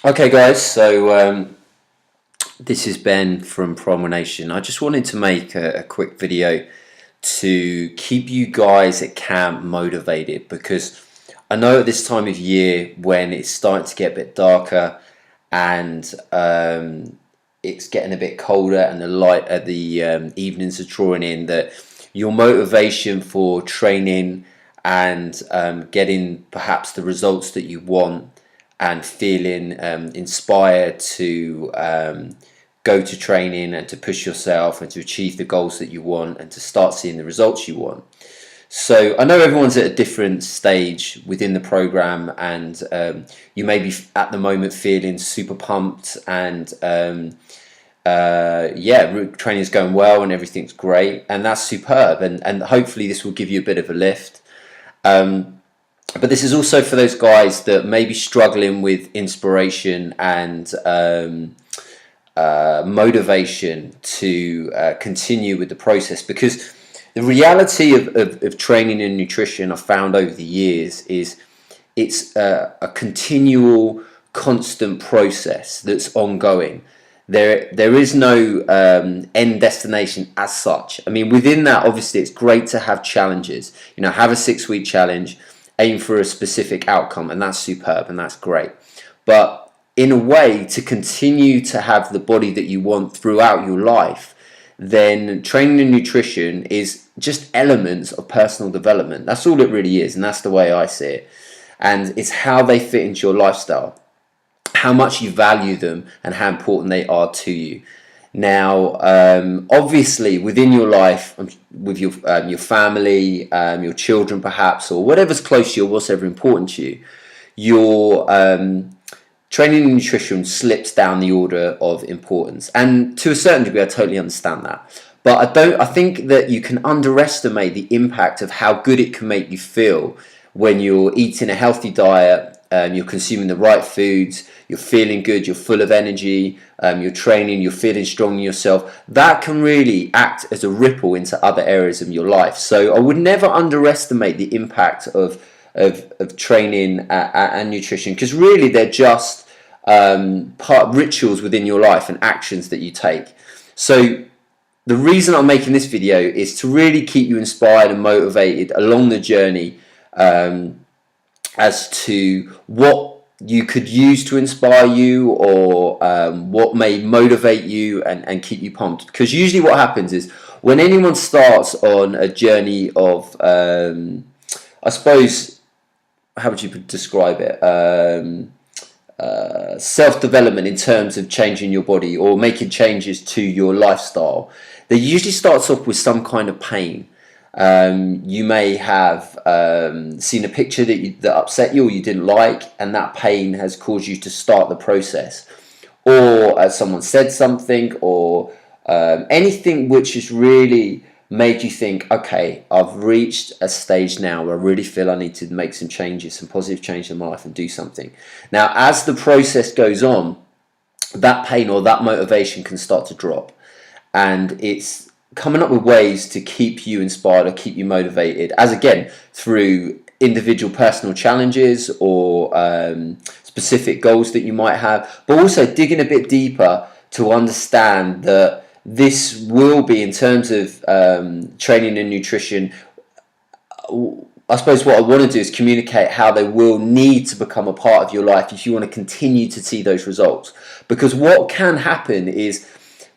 Okay, guys, so this is Ben from Primal Nation. I just wanted to make a quick video to keep you guys at camp motivated, because I know at this time of year when it's starting to get a bit darker and it's getting a bit colder and the light at the evenings are drawing in, that your motivation for training and getting perhaps the results that you want and feeling inspired to go to training and to push yourself and to achieve the goals that you want and to start seeing the results you want. So I know everyone's at a different stage within the program, and you may be at the moment feeling super pumped and training is going well and everything's great, and that's superb, and hopefully this will give you a bit of a lift. But this is also for those guys that may be struggling with inspiration and motivation to continue with the process, because the reality of training and nutrition I've found over the years is it's a continual, constant process that's ongoing. There is no end destination as such. I mean, within that, obviously, it's great to have challenges. You know, have a 6-week challenge, aim for a specific outcome, and that's superb and that's great. But in a way, to continue to have the body that you want throughout your life, then training and nutrition is just elements of personal development. That's all it really is, and that's the way I see it. And it's how they fit into your lifestyle, how much you value them, and how important they are to you. Now, obviously, within your life, with your family, your children perhaps, or whatever's close to you, or whatever important to you, your training and nutrition slips down the order of importance. And to a certain degree, I totally understand that. But I think that you can underestimate the impact of how good it can make you feel when you're eating a healthy diet, you're consuming the right foods, you're feeling good, you're full of energy, you're training, you're feeling strong in yourself. That can really act as a ripple into other areas of your life. So I would never underestimate the impact of training and nutrition, because really they're just part rituals within your life and actions that you take. So the reason I'm making this video is to really keep you inspired and motivated along the journey, as to what you could use to inspire you, or what may motivate you and keep you pumped. Because usually what happens is when anyone starts on a journey of, I suppose, how would you describe it? Self-development in terms of changing your body or making changes to your lifestyle, they usually starts off with some kind of pain. You may have seen a picture that upset you or you didn't like, and that pain has caused you to start the process. Or someone said something, or anything which has really made you think, okay, I've reached a stage now where I really feel I need to make some changes, some positive change in my life and do something. Now, as the process goes on, that pain or that motivation can start to drop. And it's coming up with ways to keep you inspired or keep you motivated, as again, through individual personal challenges or specific goals that you might have, but also digging a bit deeper to understand that this will be, in terms of training and nutrition, I suppose what I want to do is communicate how they will need to become a part of your life if you want to continue to see those results. Because what can happen is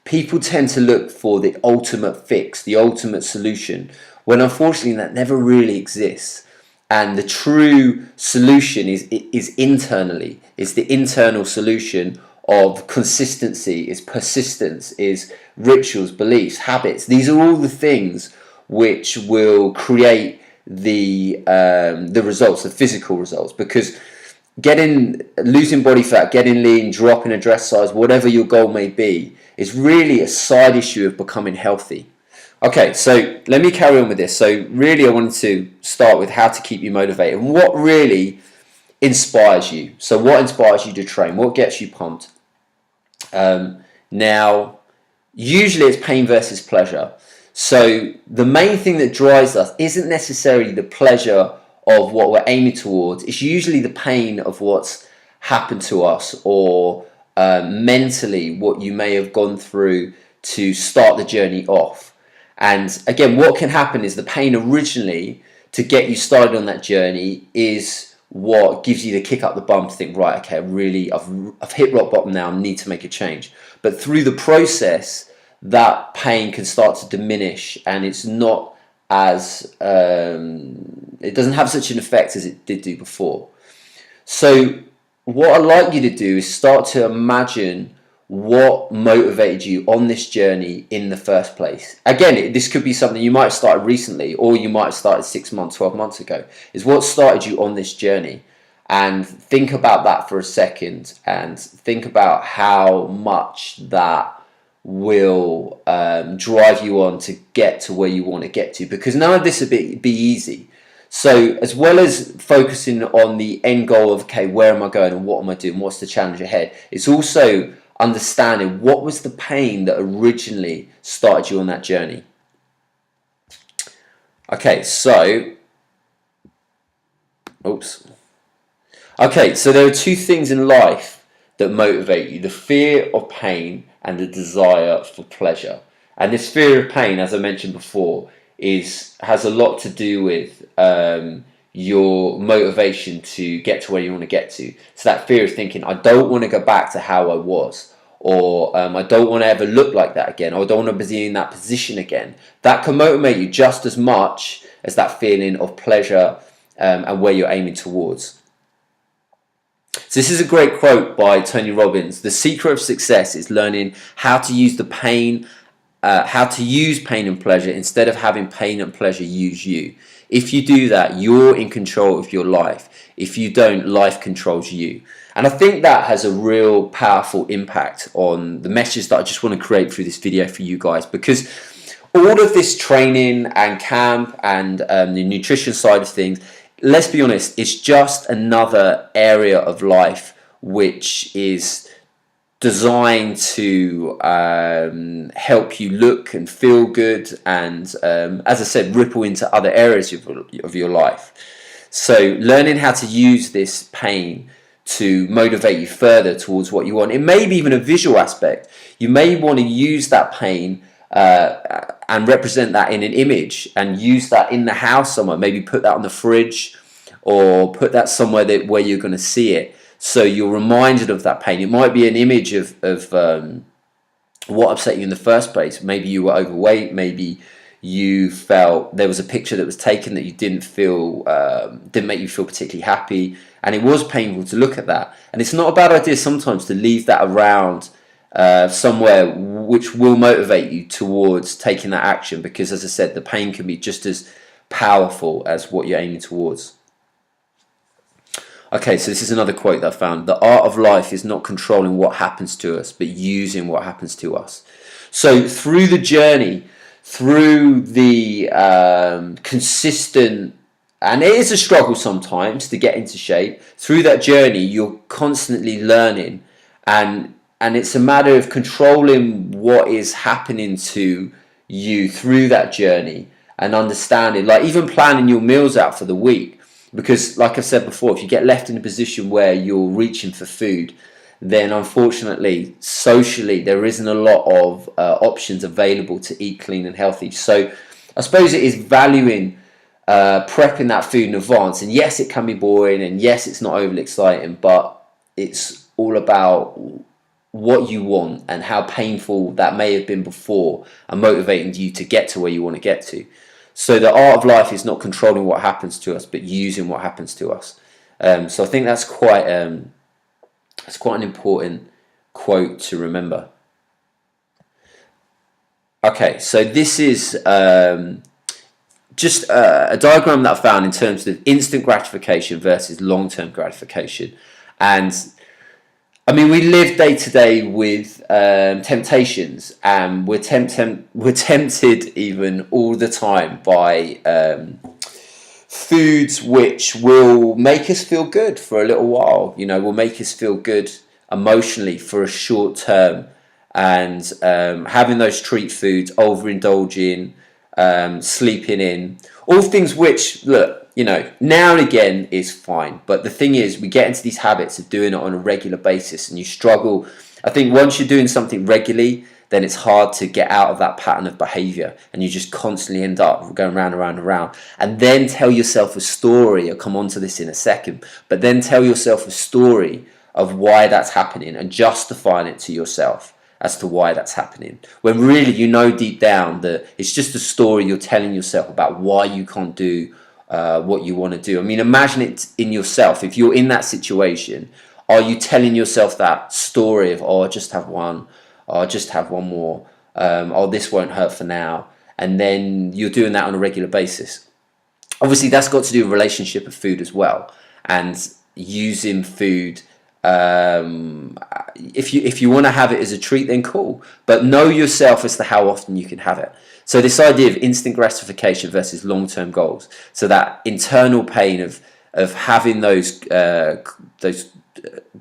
people tend to look for the ultimate fix, the ultimate solution, when unfortunately that never really exists. And the true solution is internally. It's the internal solution of consistency, is persistence, is rituals, beliefs, habits. These are all the things which will create the results, the physical results. Because losing body fat, getting lean, dropping a dress size, whatever your goal may be, is really a side issue of becoming healthy. Okay, so let me carry on with this. So really I wanted to start with how to keep you motivated and what really inspires you. So what inspires you to train? What gets you pumped? Now, usually it's pain versus pleasure. So the main thing that drives us isn't necessarily the pleasure of what we're aiming towards. It's usually the pain of what's happened to us, or mentally what you may have gone through to start the journey off. And again, what can happen is the pain originally to get you started on that journey is what gives you the kick up the bum to think, right, okay, I've hit rock bottom now, I need to make a change. But through the process, that pain can start to diminish, and it's not as it doesn't have such an effect as it did do before. So what I'd like you to do is start to imagine what motivated you on this journey in the first place. Again, this could be something you might have started recently, or you might have started 6 months, 12 months ago. Is what started you on this journey. And think about that for a second, and think about how much that will drive you on to get to where you want to get to, because none of this would be easy. So as well as focusing on the end goal of, okay, where am I going and what am I doing, what's the challenge ahead, it's also understanding what was the pain that originally started you on that journey. Okay, so there are two things in life that motivate you: the fear of pain and the desire for pleasure. And this fear of pain, as I mentioned before, has a lot to do with your motivation to get to where you want to get to. So that fear of thinking, I don't want to go back to how I was, or I don't want to ever look like that again, or I don't want to be in that position again. That can motivate you just as much as that feeling of pleasure and where you're aiming towards. So this is a great quote by Tony Robbins. The secret of success is learning how to use pain and pleasure instead of having pain and pleasure use you. If you do that, you're in control of your life. If you don't, life controls you. And I think that has a real powerful impact on the message that I just want to create through this video for you guys, because all of this training and camp and the nutrition side of things, let's be honest, it's just another area of life which is designed to help you look and feel good, and as I said, ripple into other areas of your life. So learning how to use this pain to motivate you further towards what you want. It may be even a visual aspect. You may want to use that pain and represent that in an image, and use that in the house somewhere. Maybe put that on the fridge, or put that somewhere where you're going to see it, so you're reminded of that pain. It might be an image of what upset you in the first place. Maybe you were overweight. Maybe you felt there was a picture that was taken that you didn't make you feel particularly happy, and it was painful to look at that. And it's not a bad idea sometimes to leave that around somewhere which will motivate you towards taking that action, because as I said, the pain can be just as powerful as what you're aiming towards. Okay, so this is another quote that I found. The art of life is not controlling what happens to us, but using what happens to us. So through the journey, through the consistent, and it is a struggle sometimes to get into shape, through that journey you're constantly learning, and it's a matter of controlling what is happening to you through that journey, and understanding, like even planning your meals out for the week. Because like I said before, if you get left in a position where you're reaching for food, then unfortunately, socially, there isn't a lot of options available to eat clean and healthy. So I suppose it is valuing prepping that food in advance. And yes, it can be boring, and yes, it's not overly exciting, but it's all about what you want and how painful that may have been before, and motivating you to get to where you want to get to. So the art of life is not controlling what happens to us, but using what happens to us. So I think that's quite an important quote to remember. Okay, so this is just a diagram that I found in terms of instant gratification versus long-term gratification. And I mean, we live day to day with temptations, and we're tempted even all the time by foods which will make us feel good for a little while. You know, will make us feel good emotionally for a short term, and having those treat foods, overindulging, sleeping in, all things which, look, now and again is fine. But the thing is, we get into these habits of doing it on a regular basis and you struggle. I think once you're doing something regularly, then it's hard to get out of that pattern of behavior and you just constantly end up going round and round and round. And then tell yourself a story. I'll come on to this in a second, but then tell yourself a story of why that's happening and justifying it to yourself as to why that's happening, when really deep down that it's just a story you're telling yourself about why you can't do what you want to do. I mean, imagine it in yourself. If you're in that situation, are you telling yourself that story of, oh, I'll just have one, oh, I'll just have one more, oh, this won't hurt for now, and then you're doing that on a regular basis? Obviously, that's got to do with relationship of food as well, and using food. If you want to have it as a treat, then cool, but know yourself as to how often you can have it. So this idea of instant gratification versus long-term goals, so that internal pain of having those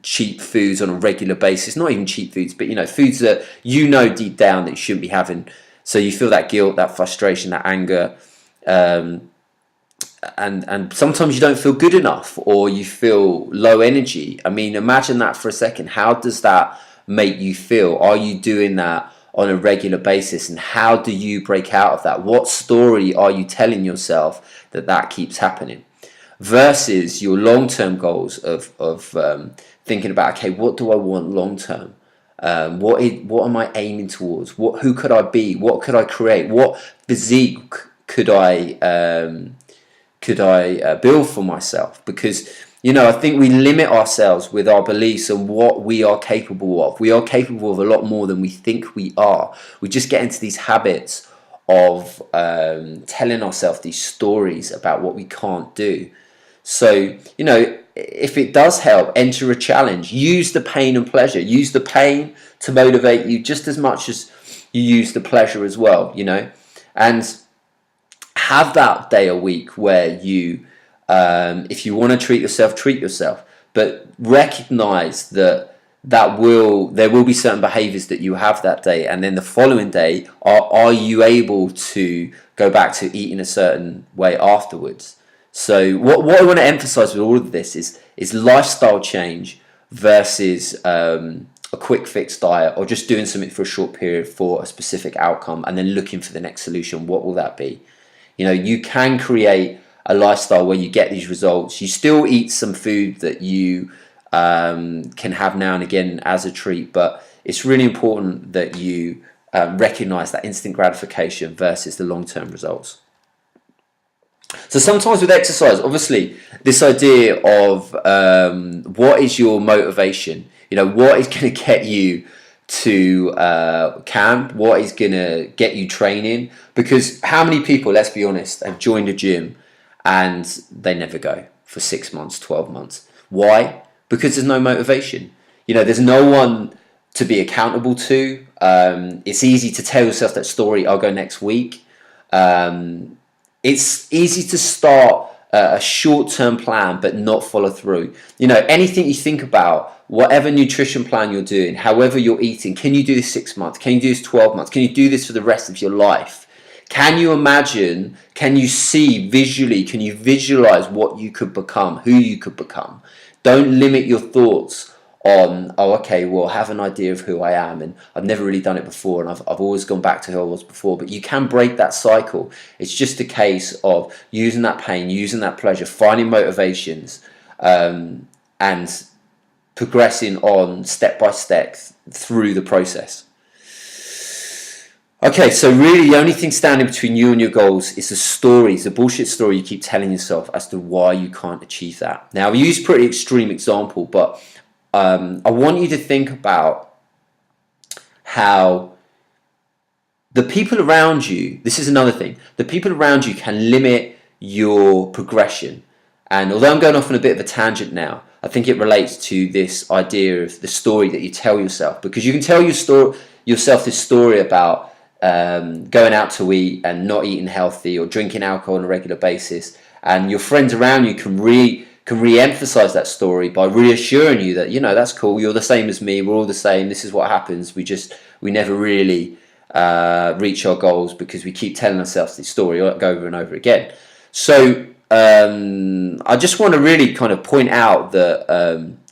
cheap foods on a regular basis, not even cheap foods, but foods that deep down that you shouldn't be having, so you feel that guilt, that frustration, that anger, and sometimes you don't feel good enough or you feel low energy. I mean, imagine that for a second. How does that make you feel? Are you doing that on a regular basis, and how do you break out of that? What story are you telling yourself that keeps happening, versus your long-term goals of thinking about, okay, what do I want long-term? What am I aiming towards? Who could I be? What could I create? What physique could I build for myself? Because I think we limit ourselves with our beliefs and what we are capable of. We are capable of a lot more than we think we are. We just get into these habits of telling ourselves these stories about what we can't do. So if it does help, enter a challenge. Use the pain and pleasure. Use the pain to motivate you just as much as you use the pleasure as well. And have that day a week where you, if you want to treat yourself, but recognize that there will be certain behaviors that you have that day, and then the following day, are you able to go back to eating a certain way afterwards? So what I want to emphasize with all of this is lifestyle change versus a quick fix diet, or just doing something for a short period for a specific outcome and then looking for the next solution. What will that be? You can create a lifestyle where you get these results. You still eat some food that you can have now and again as a treat, but it's really important that you recognize that instant gratification versus the long-term results. So sometimes with exercise, obviously, this idea of what is your motivation? What is going to get you to camp? What is going to get you training? Because how many people, let's be honest, have joined a gym and they never go for 6 months, 12 months? Why? Because there's no motivation. There's no one to be accountable to. It's easy to tell yourself that story, I'll go next week. It's easy to start a short-term plan but not follow through. Anything you think about, whatever nutrition plan you're doing, however you're eating, can you do this 6 months? Can you do this 12 months? Can you do this for the rest of your life? Can you imagine, can you see visually, can you visualize what you could become, who you could become? Don't limit your thoughts on, oh, okay, well, have an idea of who I am, and I've never really done it before, and I've always gone back to who I was before. But you can break that cycle. It's just a case of using that pain, using that pleasure, finding motivations, and progressing on step by step through the process. Okay, so really the only thing standing between you and your goals is the story, it's the bullshit story you keep telling yourself as to why you can't achieve that. Now, I use a pretty extreme example, but I want you to think about how the people around you, this is another thing, the people around you can limit your progression. And although I'm going off on a bit of a tangent now, I think it relates to this idea of the story that you tell yourself, because you can tell yourself this story about going out to eat and not eating healthy or drinking alcohol on a regular basis, and your friends around you can re-emphasize that story by reassuring you that that's cool, you're the same as me, we're all the same, this is what happens, we never really reach our goals because we keep telling ourselves this story over and over again. So I just want to really kind of point out that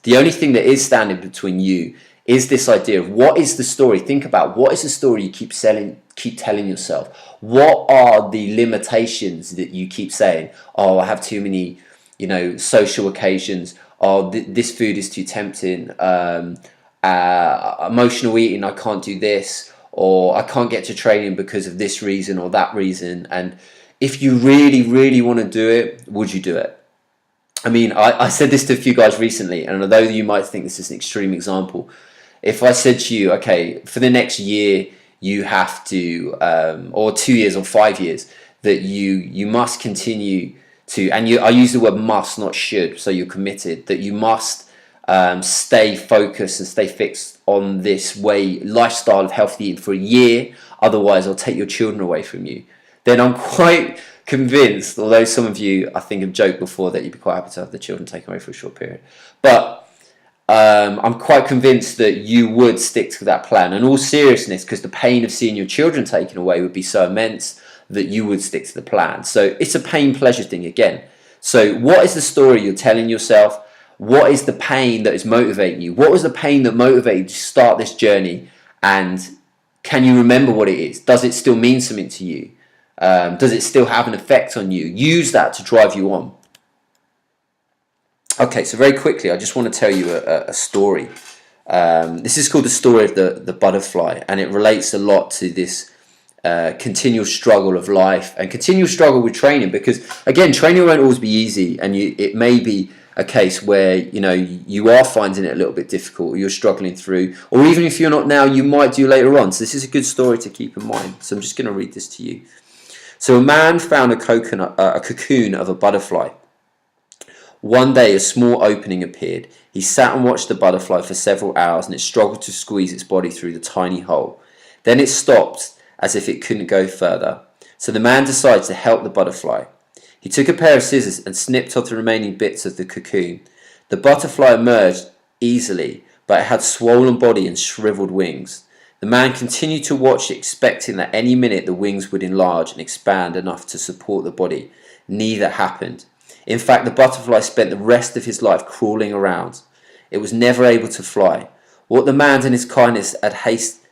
the only thing that is standing between you is this idea of what is the story. Think about what is the story you keep telling yourself. What are the limitations that you keep saying? Oh, I have too many, social occasions. Oh, this food is too tempting. Emotional eating, I can't do this, or I can't get to training because of this reason or that reason. And if you really, really want to do it, would you do it? I mean, I said this to a few guys recently, and although you might think this is an extreme example, if I said to you, okay, for the next year, you have to, or 2 years or 5 years, that you must continue to, and I use the word must, not should, so you're committed, that you must stay focused and stay fixed on this lifestyle of healthy eating for a year, otherwise I'll take your children away from you. Then I'm quite convinced, although some of you I think have joked before that you'd be quite happy to have the children taken away for a short period, but I'm quite convinced that you would stick to that plan. In all seriousness, because the pain of seeing your children taken away would be so immense that you would stick to the plan. So it's a pain-pleasure thing again. So what is the story you're telling yourself? What is the pain that is motivating you? What was the pain that motivated you to start this journey? And can you remember what it is? Does it still mean something to you? Does it still have an effect on you? Use that to drive you on. Okay, so very quickly, I just want to tell you a story. This is called the story of the butterfly, and it relates a lot to this continual struggle of life and continual struggle with training, because again, training won't always be easy, and it may be a case where you are finding it a little bit difficult, or you're struggling through, or even if you're not now, you might do later on. So this is a good story to keep in mind. So I'm just going to read this to you. So a man found a cocoon of a butterfly. One day a small opening appeared. He sat and watched the butterfly for several hours, and it struggled to squeeze its body through the tiny hole. Then it stopped, as if it couldn't go further. So the man decided to help the butterfly. He took a pair of scissors and snipped off the remaining bits of the cocoon. The butterfly emerged easily, but it had swollen body and shriveled wings. The man continued to watch it, expecting that any minute the wings would enlarge and expand enough to support the body. Neither happened. In fact, the butterfly spent the rest of his life crawling around. It was never able to fly. What the man and his kindness at haste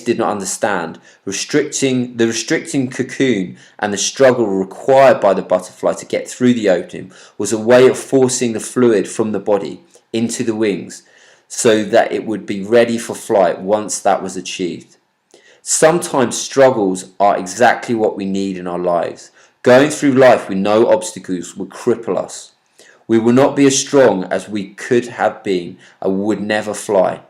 did not understand, the restricting cocoon and the struggle required by the butterfly to get through the opening was a way of forcing the fluid from the body into the wings, so that it would be ready for flight once that was achieved. Sometimes struggles are exactly what we need in our lives. Going through life with no obstacles would cripple us. We will not be as strong as we could have been and would never fly.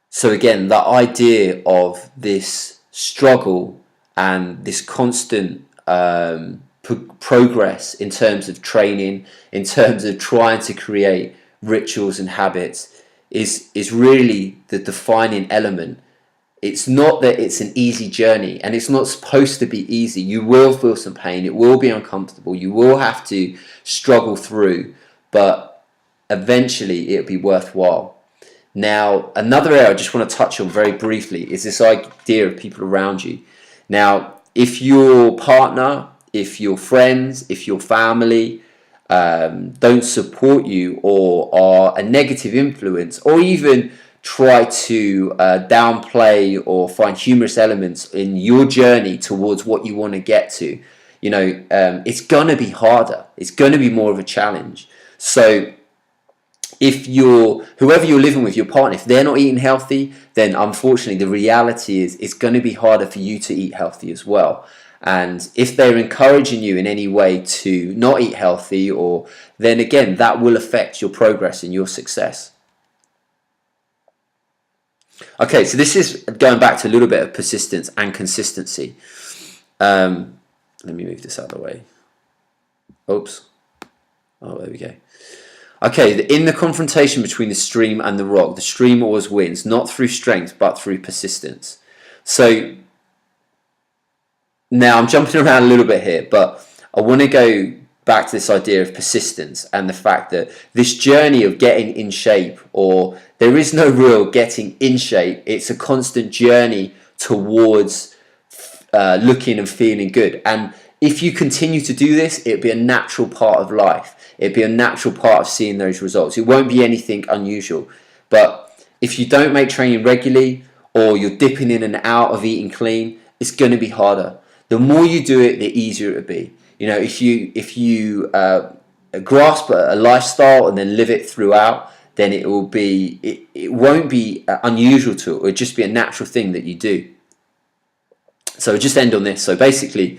So again, the idea of this struggle and this constant progress in terms of training, in terms of trying to create rituals and habits is really the defining element. It's not that it's an easy journey, and it's not supposed to be easy. You will feel some pain, it will be uncomfortable, you will have to struggle through, but eventually it'll be worthwhile. Now, another area I just want to touch on very briefly is this idea of people around you. Now, if your partner, if your friends, if your family don't support you, or are a negative influence, or even try to downplay or find humorous elements in your journey towards what you want to get to, it's going to be harder. It's going to be more of a challenge. So if whoever you're living with, your partner, if they're not eating healthy, then unfortunately the reality is it's going to be harder for you to eat healthy as well. And if they're encouraging you in any way to not eat healthy, then again, that will affect your progress and your success. Okay, so this is going back to a little bit of persistence and consistency. Let me move this out of the way. Oops. Oh, there we go. Okay, in the confrontation between the stream and the rock, the stream always wins, not through strength, but through persistence. So now I'm jumping around a little bit here, but I want to go back to this idea of persistence and the fact that this journey of getting in shape, or there is no real getting in shape, it's a constant journey towards looking and feeling good. And if you continue to do this, it'd be a natural part of life. It'd be a natural part of seeing those results. It won't be anything unusual. But if you don't make training regularly, or you're dipping in and out of eating clean, it's going to be harder. The more you do it, the easier it'll be. You know, if you grasp a lifestyle and then live it throughout, then it won't be unusual to it. It'll just be a natural thing that you do. So just end on this. So basically,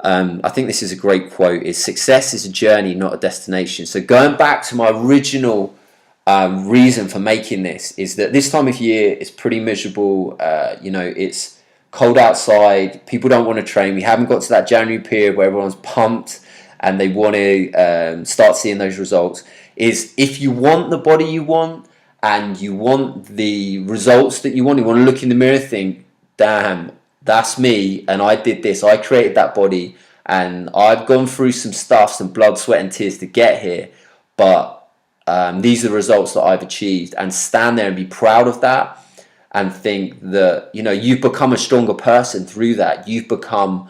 I think this is a great quote, is success is a journey, not a destination. So going back to my original reason for making this, is that this time of year is pretty miserable. You know, it's cold outside, people don't want to train. We haven't got to that January period where everyone's pumped and they want to start seeing those results. Is if you want the body you want and you want the results that you want to look in the mirror and think, damn, that's me, and I did this, I created that body, and I've gone through some stuff, some blood, sweat and tears to get here, but these are the results that I've achieved, and stand there and be proud of that, and think that, you know, you've become a stronger person through that. You've become,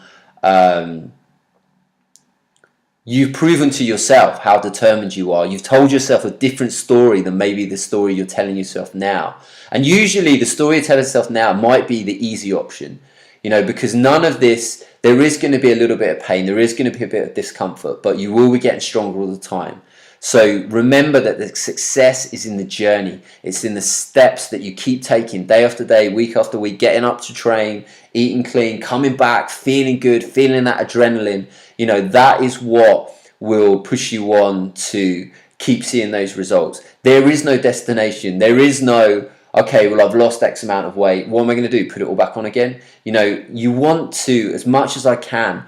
you've proven to yourself how determined you are. You've told yourself a different story than maybe the story you're telling yourself now. And usually the story you tell yourself now might be the easy option. You know, because none of this, there is going to be a little bit of pain, there is going to be a bit of discomfort, but you will be getting stronger all the time. So remember that the success is in the journey. It's in the steps that you keep taking day after day, week after week, getting up to train, eating clean, coming back, feeling good, feeling that adrenaline. You know, that is what will push you on to keep seeing those results. There is no destination. There is no, okay, well, I've lost X amount of weight. What am I going to do? Put it all back on again? You know, you want to, as much as I can,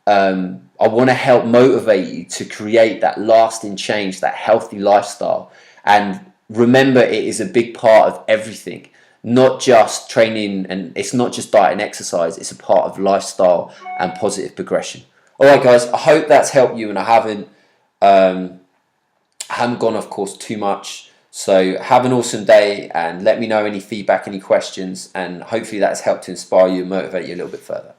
I want to help motivate you to create that lasting change, that healthy lifestyle. And remember, it is a big part of everything, not just training, and it's not just diet and exercise. It's a part of lifestyle and positive progression. All right, guys, I hope that's helped you, and I haven't gone, of course, too much. So have an awesome day, and let me know any feedback, any questions, and hopefully that's helped to inspire you and motivate you a little bit further.